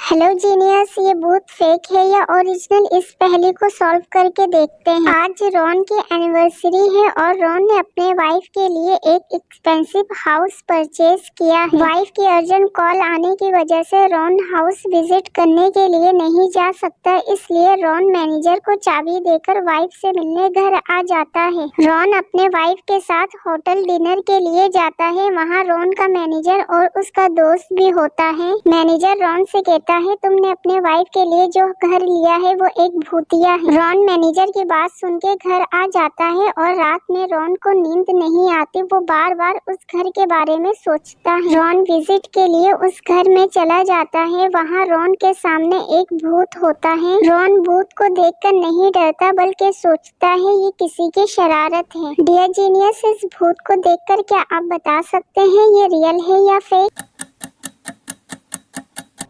Hello genius, ये भूत fake है या ओरिजिनल, इस पहेली को सॉल्व करके देखते हैं। आज रॉन की एनिवर्सरी है और रॉन ने अपने वाइफ के लिए एक एक्सपेंसिव हाउस परचेज किया है। वाइफ की अर्जेंट कॉल आने की वजह से रॉन हाउस विजिट करने के लिए नहीं जा सकता, इसलिए रॉन मैनेजर को चाबी देकर वाइफ से मिलने घर आ जाता है। रॉन अपने वाइफ के साथ होटल डिनर के लिए जाता है। वहाँ रॉन का मैनेजर और उसका दोस्त भी होता है। मैनेजर रॉन से कहता है, तुमने अपने वाइफ के लिए जो घर लिया है वो एक भूतिया है। रॉन मैनेजर की बात सुन के घर आ जाता है और रात में रॉन को नींद नहीं आती। वो बार बार उस घर के बारे में सोचता है। रॉन विजिट के लिए उस घर में चला जाता है। वहाँ रॉन के सामने एक भूत होता है। रॉन भूत को देखकर नहीं डरता बल्कि सोचता है ये किसी की शरारत है। डियर जीनियस, इस भूत को देखकर क्या आप बता सकते हैं ये रियल है या फेक?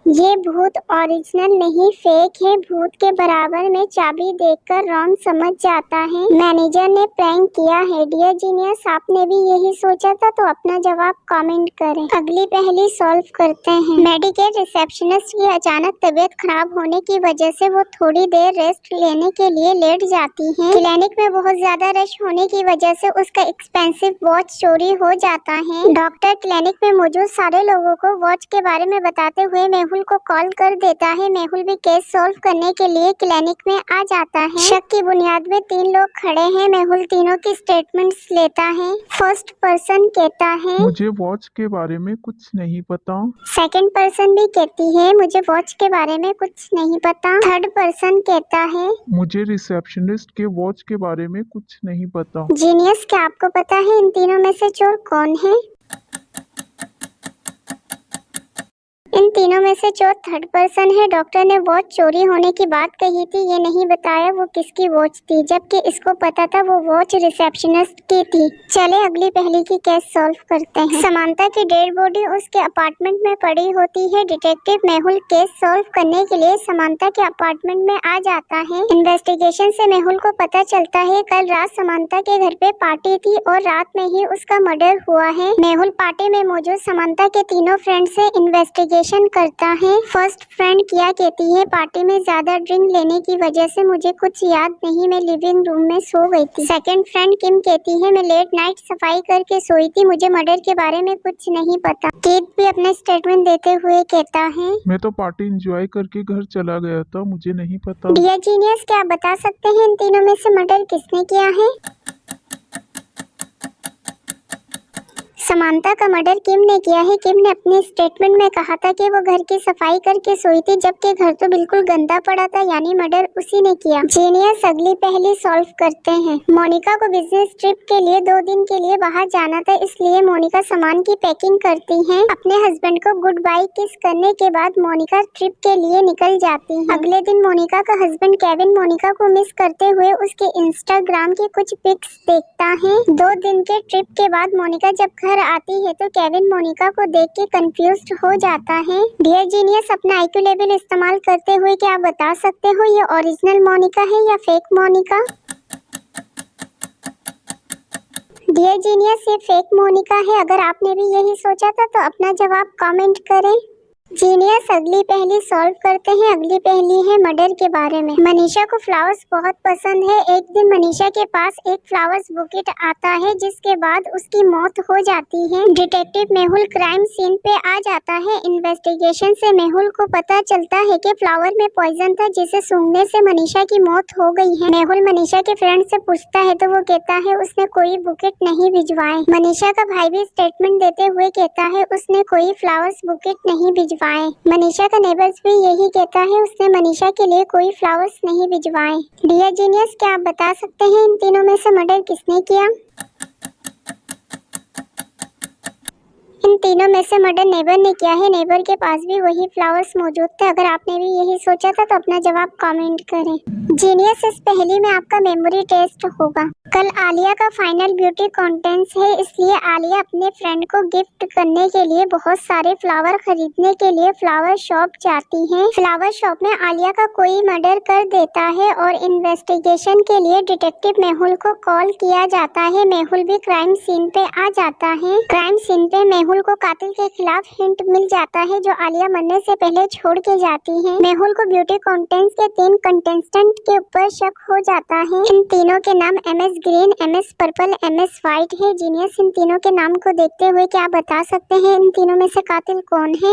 ये भूत ओरिजिनल नहीं, फेक है। भूत के बराबर में चाबी देखकर रॉन समझ जाता है मैनेजर ने प्रैंक किया है। डियर जीनियस, आपने भी यही सोचा था? तो अपना जवाब कमेंट करें। अगली पहेली सॉल्व करते हैं। मेडिकेल रिसेप्शनिस्ट की अचानक तबीयत खराब होने की वजह से वो थोड़ी देर रेस्ट लेने के लिए लेट जाती है। क्लिनिक में बहुत ज्यादा रश होने की वजह से उसका एक्सपेंसिव वॉच चोरी हो जाता है। डॉक्टर क्लिनिक में मौजूद सारे लोगों को वॉच के बारे में बताते हुए मेहुल को कॉल कर देता है। मेहुल भी केस सॉल्व करने के लिए क्लिनिक में आ जाता है। शक की बुनियाद में 3 लोग खड़े हैं। मेहुल तीनों की स्टेटमेंट्स लेता है। फर्स्ट पर्सन कहता है, मुझे वॉच के बारे में कुछ नहीं पता। सेकंड पर्सन भी कहती है, मुझे वॉच के बारे में कुछ नहीं पता। थर्ड पर्सन कहता है, मुझे रिसेप्शनिस्ट के वॉच के बारे में कुछ नहीं पता। जीनियस, क्या आपको पता है इन तीनों में से चोर कौन है? इन तीनों में से चोर थर्ड पर्सन है। डॉक्टर ने वॉच चोरी होने की बात कही थी, ये नहीं बताया वो किसकी वॉच थी, जबकि इसको पता था वो वॉच रिसेप्शनिस्ट की थी। चले अगली पहेली की केस सॉल्व करते हैं। समांता की डेड बॉडी उसके अपार्टमेंट में पड़ी होती है। डिटेक्टिव मेहुल केस सॉल्व करने के लिए समांता के अपार्टमेंट में आ जाता है। इन्वेस्टिगेशन से मेहुल को पता चलता है कल रात समांता के घर पे पार्टी थी और रात में ही उसका मर्डर हुआ है। मेहुल पार्टी में मौजूद समांता के तीनों फ्रेंड से इन्वेस्टिगेशन करता है। फर्स्ट फ्रेंड किया कहती है, पार्टी में ज्यादा ड्रिंक लेने की वजह से मुझे कुछ याद नहीं, मैं लिविंग रूम में सो गई थी। सेकंड फ्रेंड किम कहती है, मैं लेट नाइट सफाई करके सोई थी, मुझे मर्डर के बारे में कुछ नहीं पता। कीथ भी अपना स्टेटमेंट देते हुए कहता है, मैं तो पार्टी एंजॉय करके घर चला गया था, मुझे नहीं पता। डियर जीनियस, क्या आप बता सकते हैं इन तीनों में से मर्डर किसने किया है? समांता का मर्डर किम ने किया है। किम ने अपने स्टेटमेंट में कहा था कि वो घर की सफाई करके सोई थी, जबकि घर तो बिल्कुल गंदा पड़ा था, यानी मर्डर उसी ने किया। जीनियस, अगली पहेली सॉल्व करते हैं। मोनिका को बिजनेस ट्रिप के लिए 2 दिन के लिए बाहर जाना था, इसलिए मोनिका सामान की पैकिंग करती है। अपने हस्बैंड को गुड बाय किस करने के बाद मोनिका ट्रिप के लिए निकल जाती है। अगले दिन मोनिका का हस्बैंड केविन मोनिका को मिस करते हुए उसके इंस्टाग्राम की कुछ पिक्स देखता है। 2 दिन के ट्रिप के बाद मोनिका जब घर आती है तो केविन मोनिका को देख के कंफ्यूज्ड हो जाता है। डियर जीनियस, अपना आईक्यू लेवल इस्तेमाल करते हुए क्या आप बता सकते हो ये ओरिजिनल मोनिका है या फेक मोनिका? डियर जीनियस, ये फेक मोनिका है। अगर आपने भी यही सोचा था तो अपना जवाब कमेंट करें। जीनियस, अगली पहेली सॉल्व करते हैं। अगली पहेली है मर्डर के बारे में। मनीषा को फ्लावर्स बहुत पसंद है। एक दिन मनीषा के पास एक फ्लावर्स बुकेट आता है, जिसके बाद उसकी मौत हो जाती है। डिटेक्टिव मेहुल क्राइम सीन पे आ जाता है। इन्वेस्टिगेशन से मेहुल को पता चलता है कि फ्लावर में पॉइजन था, जिसे सूंघने से मनीषा की मौत हो गई है। मेहुल मनीषा के फ्रेंड से पूछता है तो वो कहता है उसने कोई बुकेट नहीं भिजवाए। मनीषा का भाई भी स्टेटमेंट देते हुए कहता है उसने कोई फ्लावर्स बुकेट नहीं भिजवाए। मनीषा का नेबर्स भी यही कहता है उसने मनीषा के लिए कोई फ्लावर्स नहीं भिजवाए। डियर जीनियस, क्या आप बता सकते हैं इन तीनों में से मर्डर किसने किया? इन तीनों में से मर्डर नेबर ने किया है। नेबर के पास भी वही फ्लावर्स मौजूद थे। अगर आपने भी यही सोचा था तो अपना जवाब कमेंट करें। जीनियस, इस पहेली में आपका मेमोरी टेस्ट होगा। कल आलिया का फाइनल ब्यूटी कॉन्टेस्ट है, इसलिए आलिया अपने फ्रेंड को गिफ्ट करने के लिए बहुत सारे फ्लावर खरीदने के लिए फ्लावर शॉप जाती है। फ्लावर शॉप में आलिया का कोई मर्डर कर देता है और इन्वेस्टिगेशन के लिए डिटेक्टिव मेहुल को कॉल किया जाता है। मेहुल भी क्राइम सीन पे आ जाता है। क्राइम सीन पे मेहुल को कातिल के खिलाफ हिंट मिल जाता है जो आलिया मरने से पहले छोड़ के जाती है। मेहुल को ब्यूटी कॉन्टेस्ट के 3 कंटेस्टेंट के ऊपर शक हो जाता है। इन तीनों के नाम MS green, MS purple, MS white है। जीनियस इन तीनों के नाम को देखते हुए क्या बता सकते हैं इन तीनों में से कातिल कौन है?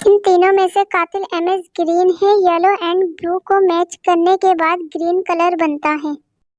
इन तीनों में से कातिल MS ग्रीन है। येलो एंड ब्लू को मैच करने के बाद ग्रीन कलर बनता है।